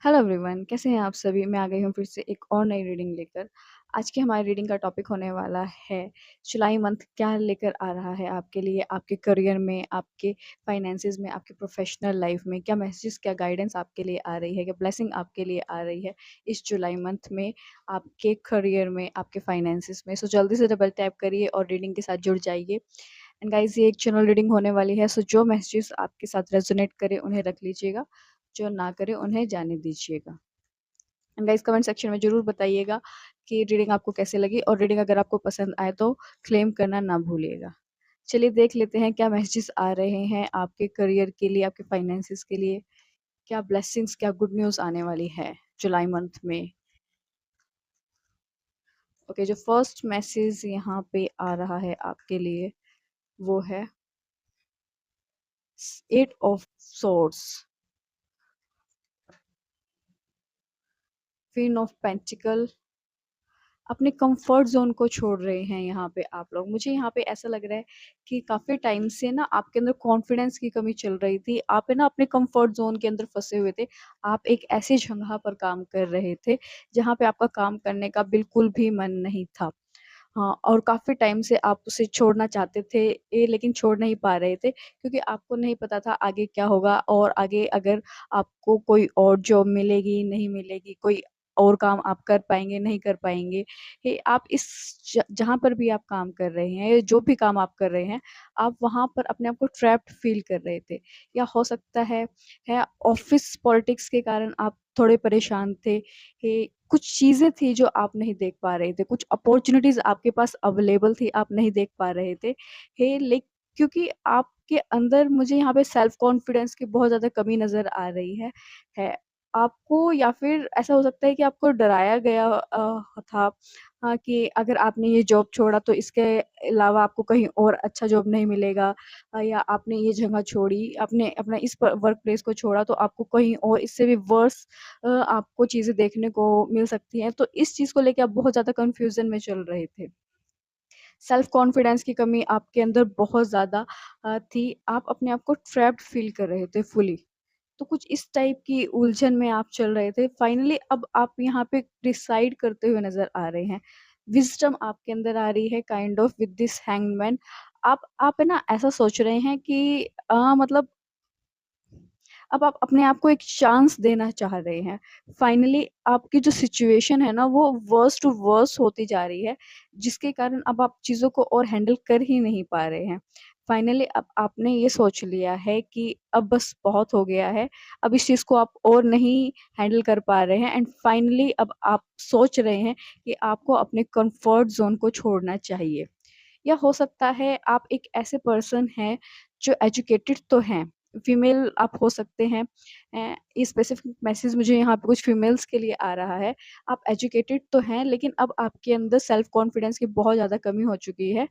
Hello everyone, कैसे हैं आप सभी? मैं आ गई हूँ फिर से एक और नई रीडिंग लेकर। आज की हमारी रीडिंग का टॉपिक होने वाला है जुलाई मंथ क्या लेकर आ रहा है आपके लिए, आपके करियर में, आपके फाइनेंसेस में, आपके प्रोफेशनल लाइफ में। क्या मैसेजेस, क्या गाइडेंस आपके लिए आ रही है, क्या ब्लेसिंग आपके लिए आ रही है इस जुलाई मंथ में, आपके करियर में, आपके फाइनेंसेस में। सो जल्दी से डबल टैप करिए और रीडिंग के साथ जुड़ जाइए। एंड गाइस, ये एक जनरल रीडिंग होने वाली है, सो जो मैसेजेस आपके साथ रेजोनेट करे उन्हें रख लीजिएगा, जो ना करे उन्हें जाने दीजिएगा। एंड गाइस, कमेंट सेक्शन में ज़रूर बताइएगा कि रीडिंग आपको कैसे लगी, और रीडिंग अगर आपको पसंद आए तो क्लेम करना ना भूलिएगा। चलिए देख लेते हैं क्या मैसेजेस आ रहे हैं आपके करियर के लिए, आपके फाइनेंसेस के लिए। क्या ब्लेसिंग्स, क्या गुड न्यूज़ आने वाली है जुलाई मंथ में। ओके, जो फर्स्ट मैसेज यहाँ पे आ रहा है आपके लिए वो है eight of swords, queen of pentacle. अपने कंफर्ट ज़ोन को छोड़ रहे हैं यहाँ पे आप लोग। मुझे यहाँ पे ऐसा लग रहा है कि काफ़ी टाइम से ना आपके अंदर कॉन्फिडेंस की कमी चल रही थी। आप है ना अपने कंफर्ट ज़ोन के अंदर फँसे हुए थे। आप एक ऐसी जगह पर काम कर रहे थे, जहाँ पे आपका काम करने का बिल्कुल भी मन नहीं था। हाँ, और काफ़ी टाइम से आप उसे छोड़ना चाहते थे, लेकिन छोड़ नहीं पा रहे थे, क्योंकि आपको नहीं पता था आगे क्या होगा, और आगे अगर आपको कोई और जॉब मिलेगी, नहीं मिलेगी, कोई और काम आप कर पाएँगे, नहीं कर पाएँगे। आप इस जहाँ पर भी आप काम कर रहे हैं, जो भी काम आप कर रहे हैं, आप वहाँ पर अपने आप को ट्रैप्ड फ़ील कर रहे थे। या हो सकता है ऑफ़िस पॉलिटिक्स के कारण आप थोड़े परेशान थे, कि कुछ चीज़ें थी जो आप नहीं देख पा रहे थे, कुछ अपॉर्च्युनिटीज़ आपके पास अवेलेबल थी, आप नहीं देख पा रहे थे। हे लेक क्योंकि आपके अंदर मुझे यहाँ पे सेल्फ कॉन्फिडेंस की बहुत ज़्यादा कमी नज़र आ रही है। आपको, या फिर ऐसा हो सकता है कि आपको डराया गया था, हाँ, कि अगर आपने ये जॉब छोड़ा तो इसके अलावा आपको कहीं और अच्छा जॉब नहीं मिलेगा, या आपने ये जगह छोड़ी, आपने अपना इस प वर्क प्लेस को छोड़ा तो आपको कहीं और इससे भी वर्स आपको चीज़ें देखने को मिल सकती हैं। तो इस चीज़ को लेके आप बहुत ज़्यादा कन्फ्यूज़न में चल रहे थे। सेल्फ कॉन्फिडेंस की कमी आपके अंदर बहुत ज़्यादा थी। आप अपने आप को ट्रैप्ड फ़ील कर रहे थे फुली। तो कुछ इस टाइप की उलझन में आप चल रहे थे। फाइनली अब आप यहाँ पे डिसाइड करते हुए नज़र आ रहे हैं। विज़डम आपके अंदर आ रही है kind of with this hangman. आप है ना ऐसा सोच रहे हैं कि मतलब अब आप अपने आप को एक चांस देना चाह रहे हैं। फाइनली आपकी जो सिचुएशन है ना वो वर्स्ट टू वर्स्ट होती जा रही है, जिसके कारण अब आप चीज़ों को और हैंडल कर ही नहीं पा रहे हैं। फाइनली अब आपने ये सोच लिया है कि अब बस बहुत हो गया है, अब इस चीज़ को आप और नहीं हैंडल कर पा रहे हैं, एंड फाइनली अब आप सोच रहे हैं कि आपको अपने कम्फर्ट ज़ोन को छोड़ना चाहिए। या हो सकता है आप एक ऐसे पर्सन हैं जो एजुकेटेड तो हैं, फीमेल आप हो सकते हैं। ये स्पेसिफिक मैसेज मुझे यहाँ पे कुछ फीमेल्स के लिए आ रहा है। आप एजुकेटेड तो हैं, लेकिन अब आपके अंदर सेल्फ कॉन्फिडेंस की बहुत ज़्यादा कमी हो चुकी है।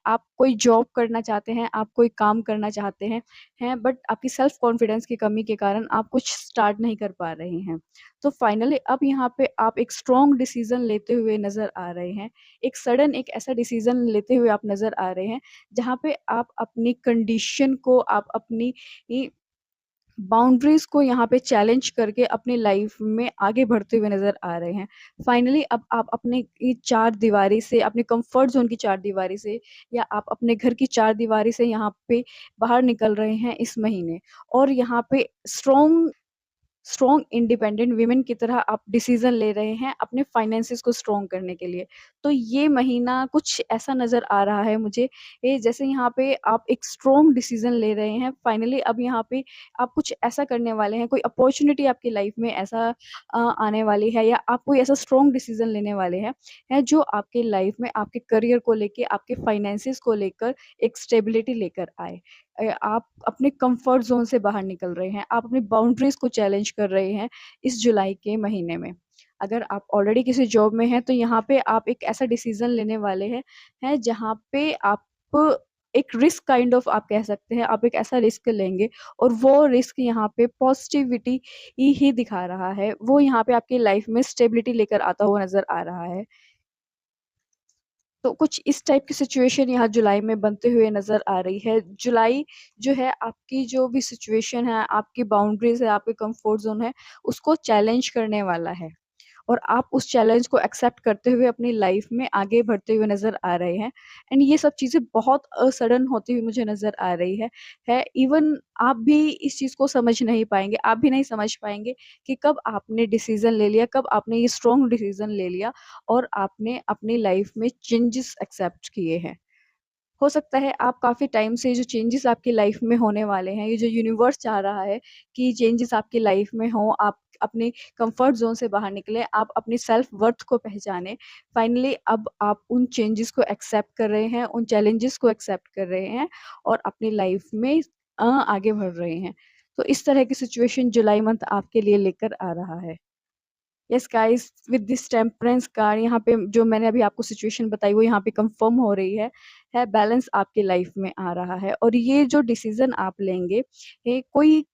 आप कोई जॉब करना चाहते हैं, आप कोई काम करना चाहते हैं, बट आपकी सेल्फ कॉन्फिडेंस की कमी के कारण आप कुछ स्टार्ट नहीं कर पा रहे हैं। तो फाइनली अब यहाँ पे आप एक स्ट्रॉन्ग डिसीज़न लेते हुए नज़र आ रहे हैं। एक सडन एक ऐसा डिसीज़न लेते हुए आप नज़र आ रहे हैं, जहाँ पे आप अपनी कंडीशन को, आप अपनी इ बाउंड्रीज़ को यहाँ पे चैलेंज करके अपनी लाइफ़ में आगे बढ़ते हुए नज़र आ रहे हैं। फाइनली अब आप अपने ये चारदीवारी से, अपने कम्फ़र्ट ज़ोन की चारदीवारी से, या आप अपने घर की चारदीवारी से यहाँ पे बाहर निकल रहे हैं इस महीने, और यहाँ पे स्ट्रॉन्ग इंडिपेंडेंट वीमेन की तरह आप डिसीज़न ले रहे हैं अपने फाइनेंसेस को स्ट्रॉन्ग करने के लिए। तो ये महीना कुछ ऐसा नज़र आ रहा है मुझे, जैसे यहाँ पे आप एक स्ट्रॉन्ग डिसीज़न ले रहे हैं। फाइनली अब यहाँ पे आप कुछ ऐसा करने वाले हैं, कोई अपॉर्च्युनिटी आपकी लाइफ़ में ऐसा आने वाली है, या आप कोई ऐसा स्ट्रॉन्ग डिसीज़न लेने वाले हैं जो आपकी लाइफ़ में आपके करियर को लेके, आपके फाइनेंसेस को लेकर एक स्टेबिलिटी लेकर आए। आप अपने कंफर्ट ज़ोन से बाहर निकल रहे हैं, आप अपनी बाउंड्रीज़ को चैलेंज कर रहे हैं इस जुलाई के महीने में। अगर आप ऑलरेडी किसी जॉब में हैं, तो यहाँ पे आप एक ऐसा डिसीज़न लेने वाले हैं जहाँ पे आप एक रिस्क काइंड ऑफ आप कह सकते हैं, आप एक ऐसा रिस्क लेंगे, और वो रिस्क यहाँ पे पॉज़िटिविटी ही दिखा रहा है। वो यहाँ पे आपकी लाइफ़ में स्टेबिलिटी लेकर आता हुआ नज़र आ रहा है। तो कुछ इस टाइप की सिचुएशन यहाँ जुलाई में बनते हुए नज़र आ रही है। जुलाई जो है आपकी जो भी सिचुएशन है, आपकी बाउंड्रीज़ है, आपके कम्फर्ट ज़ोन है, उसको चैलेंज करने वाला है। और आप उस चैलेंज को एक्सेप्ट करते हुए अपनी लाइफ में आगे बढ़ते हुए नज़र आ रहे हैं। एंड ये सब चीज़ें बहुत सडन होती हुई मुझे नज़र आ रही है। इवन आप भी इस चीज़ को समझ नहीं पाएँगे, आप भी नहीं समझ पाएँगे कि कब आपने डिसीज़न ले लिया, कब आपने ये स्ट्रॉन्ग डिसीज़न ले लिया और आपने अपनी लाइफ में चेंजेस एक्सेप्ट किए हैं। हो सकता है आप काफ़ी टाइम से जो चेंजेस आपकी लाइफ में होने वाले हैं, ये जो यूनिवर्स चाह रहा है कि चेंजेस आपकी लाइफ में हों, आप अपने कंफर्ट ज़ोन से बाहर निकलें, आप अपनी सेल्फ वर्थ को पहचानें। फाइनली अब आप उन चेंजेस को एक्सेप्ट कर रहे हैं, उन चैलेंजेस को एक्सेप्ट कर रहे हैं और अपनी लाइफ में आगे बढ़ रहे हैं। तो इस तरह की सिचुएशन जुलाई मंथ आपके लिए लेकर आ रहा है। Yes guys, with this temperance card यहाँ पे जो मैंने अभी आपको सिचुएशन बताई वो यहाँ पे कंफर्म हो रही है बैलेंस आपकी लाइफ में आ रहा है और ये जो डिसीजन आप लेंगे, ये कोई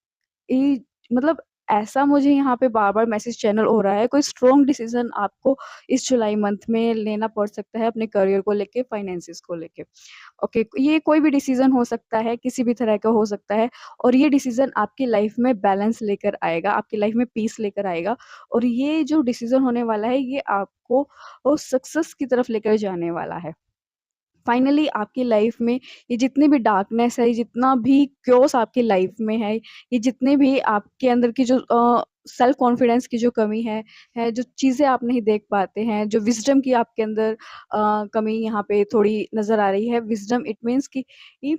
ई मतलब ऐसा मुझे यहाँ पे बार-बार मैसेज चैनल हो रहा है, कोई स्ट्रॉन्ग डिसीज़न आपको इस जुलाई मंथ में लेना पड़ सकता है अपने करियर को लेके, फाइनेंसेस को लेके। ओके, ये कोई भी डिसीज़न हो सकता है, किसी भी तरह का हो सकता है और ये डिसीज़न आपकी लाइफ में बैलेंस लेकर आएगा, आपकी लाइफ में पीस लेकर आएगा और ये जो डिसीज़न होने वाला है, ये आपको सक्सेस की तरफ लेकर जाने वाला है। फाइनली आपकी लाइफ में ये जितनी भी डार्कनेस है, ये जितना भी क्योस आपकी लाइफ में है, ये जितने भी आपके अंदर की जो सेल्फ कॉन्फिडेंस की जो कमी है जो चीज़ें आप नहीं देख पाते हैं, जो विज़डम की आपके अंदर कमी यहाँ पे थोड़ी नज़र आ रही है। विज़डम इट मीन्स कि ये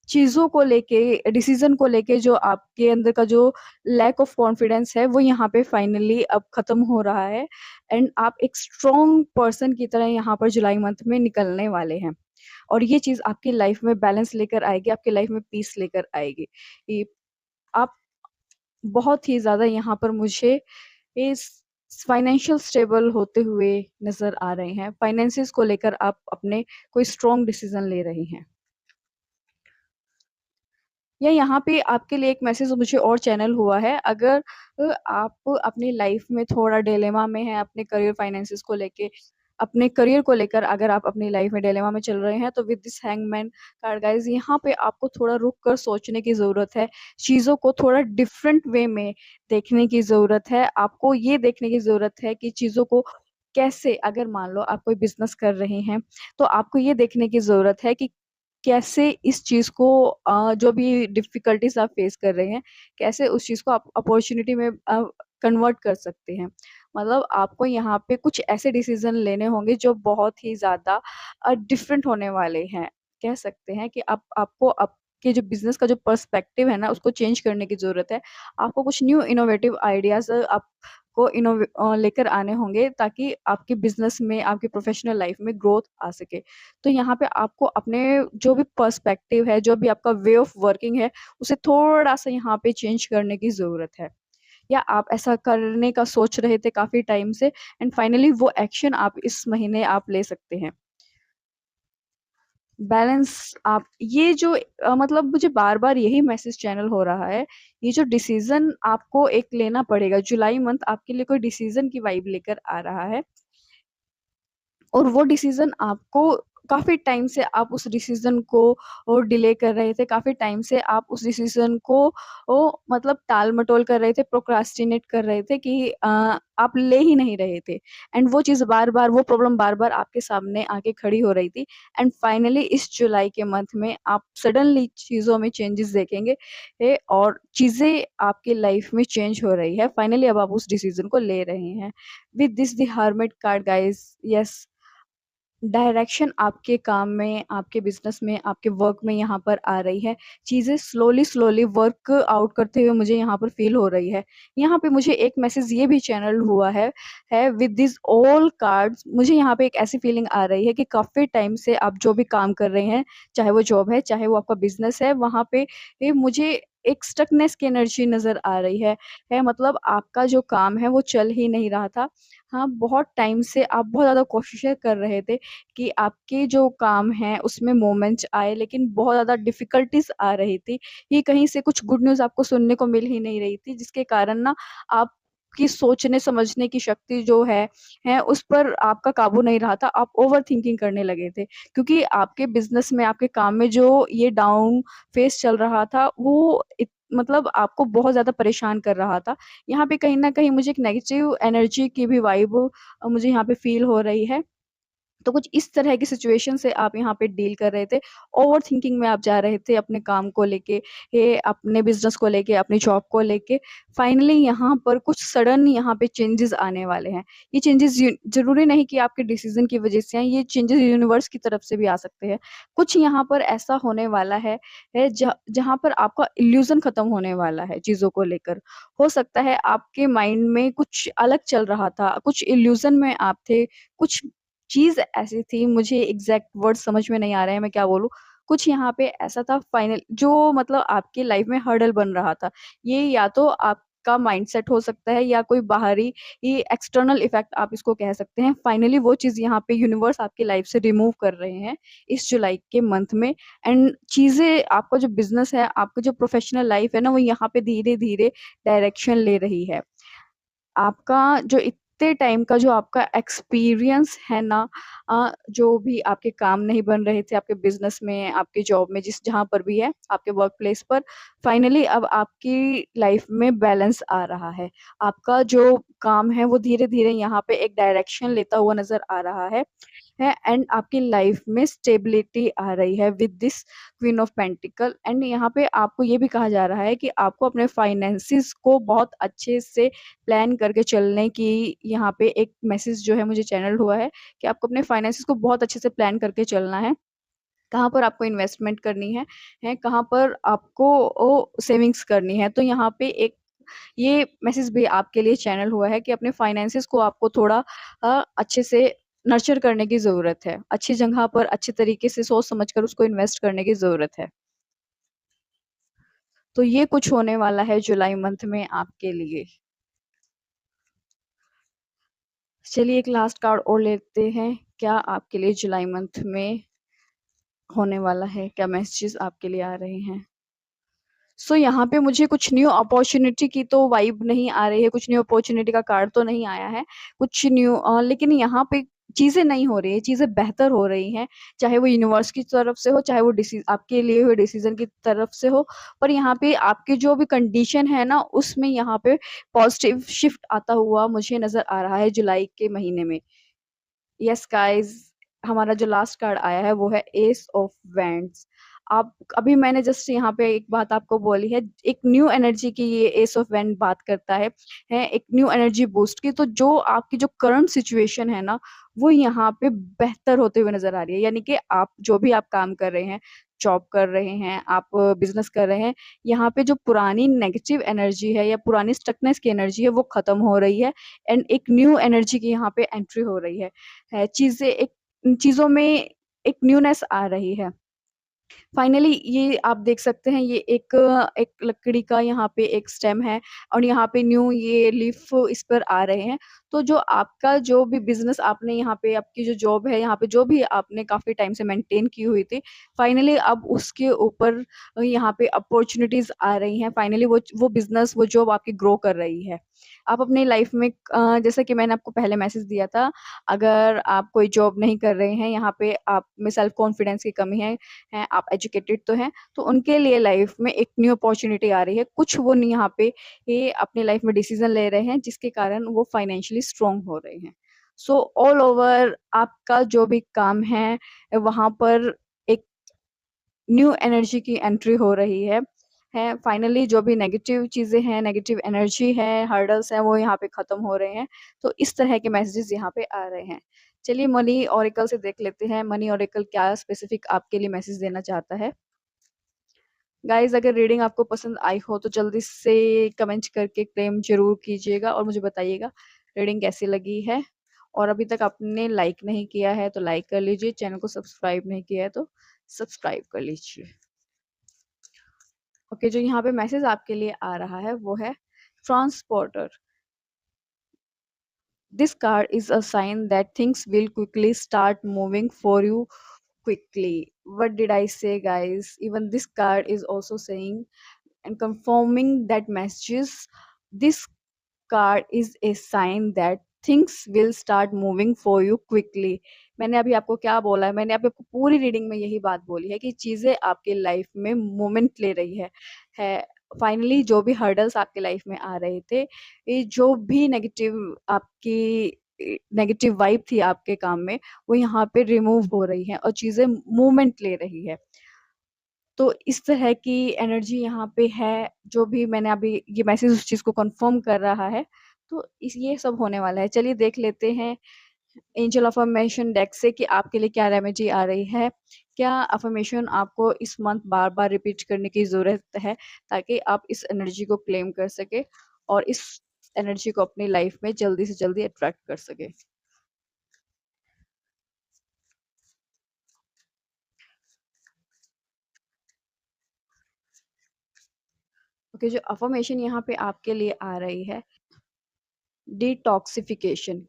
चीज़ों को लेके, डिसीज़न को लेके जो आपके अंदर का जो लैक ऑफ कॉन्फिडेंस है, वो यहाँ पे फाइनली अब खत्म हो रहा है एंड आप एक स्ट्रॉन्ग पर्सन की तरह यहाँ पर जुलाई मंथ में निकलने वाले हैं। और ये चीज़ आपकी लाइफ में बैलेंस लेकर आएगी, आपकी लाइफ में पीस लेकर आएगी। ये आप बहुत ही ज़्यादा यहाँ पर मुझे इस फाइनेंशियल स्टेबल होते हुए नज़र आ रहे हैं। फाइनेंसेस को लेकर आप अपने कोई स्ट्रॉन्ग डिसीज़न ले रही हैं। या यहाँ पे आपके लिए एक मैसेज मुझे और चैनल हुआ है, अगर आप अपनी लाइफ में थोड़ा डिलेमा में हैं अपने करियर फाइनेंसेस को लेके, अपने करियर को लेकर अगर आप अपनी लाइफ में डिलेमा में चल रहे हैं, तो with this hangman card guys यहाँ पे आपको थोड़ा रुक कर सोचने की ज़रूरत है। चीज़ों को थोड़ा डिफरेंट वे में देखने की ज़रूरत है। आपको ये देखने की ज़रूरत है कि चीज़ों को कैसे, अगर मान लो आप कोई बिज़नेस कर रहे हैं, तो आपको ये देखने की ज़रूरत है कि कैसे इस चीज़ को जो भी डिफ़िकल्टीज़ आप फ़ेस कर रहे हैं, कैसे उस चीज़ को आप अपॉर्च्युनिटी में कन्वर्ट कर सकते हैं। मतलब आपको यहाँ पे कुछ ऐसे डिसीज़न लेने होंगे जो बहुत ही ज़्यादा डिफ़रेंट होने वाले हैं। कह सकते हैं कि आप आपको आपके जो बिज़नेस का जो पर्सपेक्टिव है ना, उसको चेंज करने की ज़रूरत है। आपको कुछ न्यू इनोवेटिव आइडियाज़ आपको लेकर आने होंगे ताकि आपके बिज़नेस में, आपकी प्रोफ़ेशनल लाइफ़ में ग्रोथ आ सके। तो यहाँ पे आपको अपने जो भी पर्सपेक्टिव है, जो भी आपका वे ऑफ वर्किंग है, उसे थोड़ा-सा यहाँ पे चेंज करने की ज़रूरत है। या आप ऐसा करने का सोच रहे थे काफ़ी टाइम से एंड फाइनली वो एक्शन आप इस महीने आप ले सकते हैं। बैलेंस आप ये जो मतलब मुझे बार-बार यही मैसेज चैनल हो रहा है, ये जो डिसीज़न आपको एक लेना पड़ेगा, जुलाई मंथ आपके लिए कोई डिसीज़न की वाइब लेकर आ रहा है। और वो डिसीज़न आपको काफ़ी टाइम से आप उस डिसीज़न को डिले कर रहे थे, काफ़ी टाइम से आप उस डिसीज़न को मतलब टाल-मटोल कर रहे थे, प्रोक्रास्टिनेट कर रहे थे कि आप ले ही नहीं रहे थे। एंड वो चीज़ बार-बार, वो प्रॉब्लम बार-बार आपके सामने आके खड़ी हो रही थी एंड फाइनली इस जुलाई के मंथ में आप सडनली चीज़ों में चेंजेस देखेंगे और चीज़ें आपकी लाइफ़ में चेंज हो रही है। फाइनली अब आप उस डिसीज़न को ले रहे हैं। With this the hermit card guys, yes, direction आपके काम में, आपके बिज़नेस में, आपके वर्क में यहाँ पर आ रही है। चीज़ें स्लोली वर्क आउट करते हुए मुझे यहाँ पर फ़ील हो रही है। यहाँ पे मुझे एक मैसेज ये भी चैनल हुआ है विद दिस ऑल कार्ड्स, मुझे यहाँ पे एक ऐसी फ़ीलिंग आ रही है कि काफ़ी टाइम से आप जो भी काम कर रहे हैं, चाहे वो जॉब है, चाहे वो आपका बिज़नेस है, वहाँ पे मुझे एक स्टकनेस की एनर्जी नज़र आ रही है मतलब आपका जो काम है वो चल ही नहीं रहा था। हाँ, बहुत टाइम से आप बहुत ज़्यादा कोशिशें कर रहे थे कि आपके जो काम हैं उसमें मोमेंट्स आए, लेकिन बहुत ज़्यादा डिफ़िकल्टीज़ आ रही थी। ये कहीं से कुछ गुड न्यूज़ आपको सुनने को मिल ही नहीं रही थी, जिसके कारण ना आप आपकी सोचने समझने की शक्ति जो है उस पर आपका काबू नहीं रहा था, आप ओवरथिंकिंग करने लगे थे। क्योंकि आपके बिज़नेस में, आपके काम में जो ये डाउन फेज़ चल रहा था, वो मतलब आपको बहुत ज़्यादा परेशान कर रहा था। यहाँ पे कहीं न कहीं मुझे एक नेगेटिव एनर्जी की भी वाइब मुझे यहाँ पे फ़ील हो रही है। तो कुछ इस तरह की सिचुएशन से आप यहाँ पे डील कर रहे थे। ओवरथिंकिंग में आप जा रहे थे अपने काम को लेके, अपने बिज़नेस को लेके, अपनी जॉब को लेके। फाइनली यहाँ पर कुछ सडन यहाँ पे चेंजेज़ आने वाले हैं। ये चेंजेज़ ज़रूरी नहीं कि आपके डिसीज़न की वज़ह से आएँ, ये चेंजेज़ यूनिवर्स की तरफ से भी आ सकते हैं। कुछ यहाँ पर ऐसा होने वाला है जहाँ पर आपका इल्यूज़न खत्म होने वाला है चीज़ों को लेकर। हो सकता है आपके माइंड में कुछ अलग चल रहा था, कुछ इल्यूज़न में आप थे, कुछ चीज़ ऐसी थी, मुझे एग्ज़ैक्ट वर्ड समझ में नहीं आ रहे हैं मैं क्या बोलूँ। कुछ यहाँ पे ऐसा था फाइनल जो मतलब आपकी लाइफ़ में हर्डल बन रहा था। ये या तो आपका माइंडसेट हो सकता है या कोई बाहरी ये एक्सटर्नल इफ़ेक्ट आप इसको कह सकते हैं। फाइनली वो चीज़ यहाँ पे यूनिवर्स आपकी लाइफ़ से रिमूव कर रहे हैं इस जुलाई के मंथ में। एंड चीज़ें आपका जो बिज़नेस है, आपका जो प्रोफ़ेशनल लाइफ़ है ना, वो यहाँ पे धीरे-धीरे डायरेक्शन ले रही है। आपका जो इतने टाइम का जो आपका एक्सपीरियंस है ना, जो भी आपके काम नहीं बन रहे थे आपके बिज़नेस में, आपके जॉब में, जहाँ पर भी है, आपके वर्क प्लेस पर, फाइनली अब आपकी लाइफ़ में बैलेंस आ रहा है। आपका जो काम है वो धीरे-धीरे यहाँ पे एक डायरेक्शन लेता हुआ नज़र आ रहा है एंड आपकी लाइफ में स्टेबिलिटी आ रही है with this queen of pentacle. And यहाँ पे आपको ये भी कहा जा रहा है कि आपको अपने फाइनेंसेस को बहुत अच्छे से प्लान करके चलने की यहाँ पे एक मैसेज जो है मुझे चैनल हुआ है कि आपको अपने फाइनेंसेस को बहुत अच्छे से प्लान करके चलना है। कहाँ पर आपको इन्वेस्टमेंट करनी है कहाँ पर आपको ओ सेविंग्स करनी है। तो यहाँ पे एक ये मैसेज भी आपके लिए चैनल हुआ है कि अपने फाइनेंसेस को आपको थोड़ा अच्छे से नर्चर करने की ज़रूरत है। अच्छी जगह पर अच्छे तरीके से सोच समझ कर उसको इन्वेस्ट करने की ज़रूरत है। तो ये कुछ होने वाला है जुलाई मंथ में आपके लिए। चलिए एक लास्ट कार्ड और लेते हैं। क्या आपके लिए जुलाई मंथ में होने वाला है? क्या मैसेजेस आपके लिए आ रहे हैं? यहाँ पे मुझे कुछ न्यू अपॉर्च्युनिटी की तो वाइब नहीं आ रही है, कुछ न्यू अपॉर्च्युनिटी का कार्ड तो नहीं आया है। कुछ न्यू लेकिन यहाँ पे चीज़ें नहीं हो रही हैं, चीज़ें बेहतर हो रही हैं, चाहे वो यूनिवर्स की तरफ से हो, चाहे वो आपके लिए हुए डिसीज़न की तरफ से हो। पर यहाँ पे आपकी जो भी कंडीशन है ना, उसमें यहाँ पे पॉज़िटिव शिफ्ट आता हुआ मुझे नज़र आ रहा है जुलाई के महीने में। यस गाइस, हमारा जो लास्ट कार्ड आया है वो है एस ऑफ वैंड्स। आप अभी मैंने जस्ट यहाँ पे एक बात आपको बोली है, एक न्यू एनर्जी की ये एस ऑफ वैंड बात करता है एक न्यू एनर्जी बूस्ट की। तो जो आपकी जो करंट सिचुएशन है ना, वो यहाँ पे बेहतर होते हुए नज़र आ रही है। यानी कि आप जो भी आप काम कर रहे हैं, जॉब कर रहे हैं, आप बिज़नेस कर रहे हैं, यहाँ पे जो पुरानी नेगेटिव एनर्जी है या पुरानी स्टकनेस की एनर्जी है, वो खत्म हो रही है एंड एक न्यू एनर्जी की यहाँ पे एंट्री हो रही है। चीज़ें एक चीज़ों में एक न्यूनेस आ रही है। फाइनली ये आप देख सकते हैं, ये एक लकड़ी का यहाँ पे एक स्टेम है और यहाँ पे न्यू ये लीफ इस पर आ रहे हैं। तो जो आपका जो भी बिज़नेस आपने यहाँ पे आपकी जो जॉब है, यहाँ पे जो भी आपने काफ़ी टाइम से मेंटेन की हुई थी, फाइनली अब उसके ऊपर यहाँ पे अपॉर्च्युनिटीज़ आ रही हैं। फाइनली वो बिज़नेस, वो जॉब आपकी ग्रो कर रही है। आप अपनी लाइफ में जैसा कि मैंने आपको पहले मैसेज दिया था, अगर आप कोई जॉब नहीं कर रहे हैं, यहाँ पे आप में सेल्फ कॉन्फिडेंस की कमी है, आप एजुकेटेड तो हैं, तो उनके लिए लाइफ में एक न्यू अपॉर्च्युनिटी आ रही है। कुछ वो यहाँ पे ये अपनी लाइफ में डिसीज़न ले रहे हैं, जिसके कारण वो फाइनेंशियली स्ट्रॉन्ग हो रहे हैं। सो ऑल ओवर आपका जो भी काम है, वहाँ पर एक न्यू एनर्जी की एंट्री हो रही है। फाइनली जो भी नेगेटिव चीज़ें हैं, नेगेटिव एनर्जी है, हर्डल्स हैं, वो यहाँ पे खत्म हो रहे हैं। तो इस तरह के मैसेजेस यहाँ पे आ रहे हैं। चलिए मनी ओरेकल से देख लेते हैं, मनी ओरेकल क्या स्पेसिफिक आपके लिए मैसेज देना चाहता है। गाइज़ अगर रीडिंग आपको पसंद आई हो तो जल्दी से कमेंट करके क्लेम ज़रूर कीजिएगा और मुझे बताइएगा रीडिंग कैसी लगी है। और अभी तक आपने लाइक नहीं किया है तो लाइक कर लीजिए, चैनल को सब्सक्राइब नहीं किया है तो सब्सक्राइब कर लीजिए। ओके, जो यहाँ पे मैसेज आपके लिए आ रहा है वो है transporter. This card is a sign that things will quickly start moving for you quickly. What did I say, guys? Even this card is also saying and confirming that messages. This card is a sign that things will start moving for you quickly. मैंने अभी आपको क्या बोला है? मैंने अभी आपको पूरी रीडिंग में यही बात बोली है कि चीज़ें आपकी लाइफ में मूवमेंट ले रही है। फाइनली जो भी हर्डल्स आपके लाइफ में आ रहे थे, ये जो भी नेगेटिव वाइब थी आपके काम में, वो यहाँ पे रिमूव हो रही है और चीज़ें मूवमेंट ले रही है। तो इस तरह की एनर्जी यहाँ पे है, जो भी मैंने अभी ये मैसेज उस चीज़ को कन्फर्म कर रहा है, तो इस ये सब होने वाला है। चलिए देख लेते हैं एंजल अफ़र्मेशन डेक से कि आपके लिए क्या रेमेडी आ रही है। क्या अफ़र्मेशन आपको इस मंथ बार-बार रिपीट करने की ज़रूरत है, ताकि आप इस एनर्जी को क्लेम कर सकें और इस एनर्जी को अपनी लाइफ में जल्दी से जल्दी अट्रैक्ट कर सकें? ओके, जो अफ़र्मेशन यहाँ पे आपके लिए आ रही है, detoxification.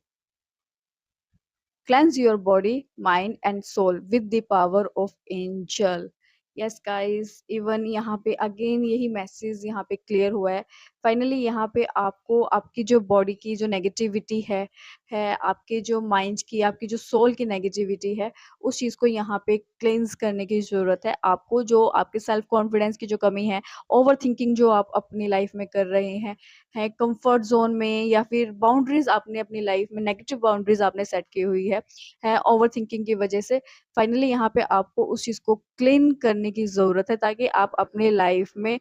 Cleanse your body, mind and soul with the power of angel. Yes guys, even यहाँ पे अगेन यही मैसेज यहाँ पे क्लियर हुआ है। फाइनली यहाँ पे आपको आपकी जो बॉडी की जो नेगेटिविटी है आपके जो माइंड की, आपकी जो सोल की नेगेटिविटी है, उस चीज़ को यहाँ पे क्लेंस करने की ज़रूरत है। आपको जो आपके सेल्फ कॉन्फिडेंस की जो कमी है, ओवर थिंकिंग जो आप अपनी लाइफ में कर रहे हैं कंफर्ट ज़ोन में, या फिर बाउंड्रीज़ आपने अपनी लाइफ में नेगेटिव बाउंड्रीज़ आपने सेट की हुई है ओवरथिंकिंग की वजह से। फाइनली यहाँ पे आपको उस चीज़ को क्लीन करने की ज़रूरत है, ताकि आप अपने लाइफ में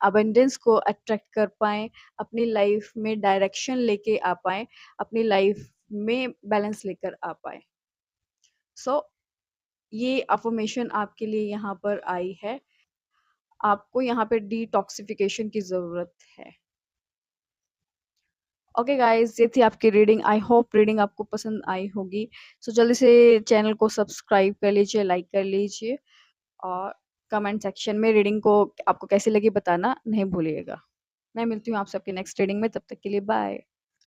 अबंडेंस को अट्रैक्ट कर पाएँ, अपनी लाइफ में डायरेक्शन लेके आ पाएँ, अपनी लाइफ में बैलेंस लेकर आ पाएँ। सो ये अफ़र्मेशन आपके लिए यहाँ पर आई है। आपको यहाँ पे डिटॉक्सिफिकेशन की ज़रूरत है। ओके गाइस, ये थी आपकी रीडिंग। आई होप रीडिंग आपको पसंद आई होगी। सो जल्दी से चैनल को सब्सक्राइब कर लीजिए, लाइक कर लीजिए और कमेंट सेक्शन में रीडिंग को आपको कैसी लगी बताना नहीं भूलिएगा। मैं मिलती हूँ आपसे आपकी नेक्स्ट रीडिंग में, तब तक के लिए बाय।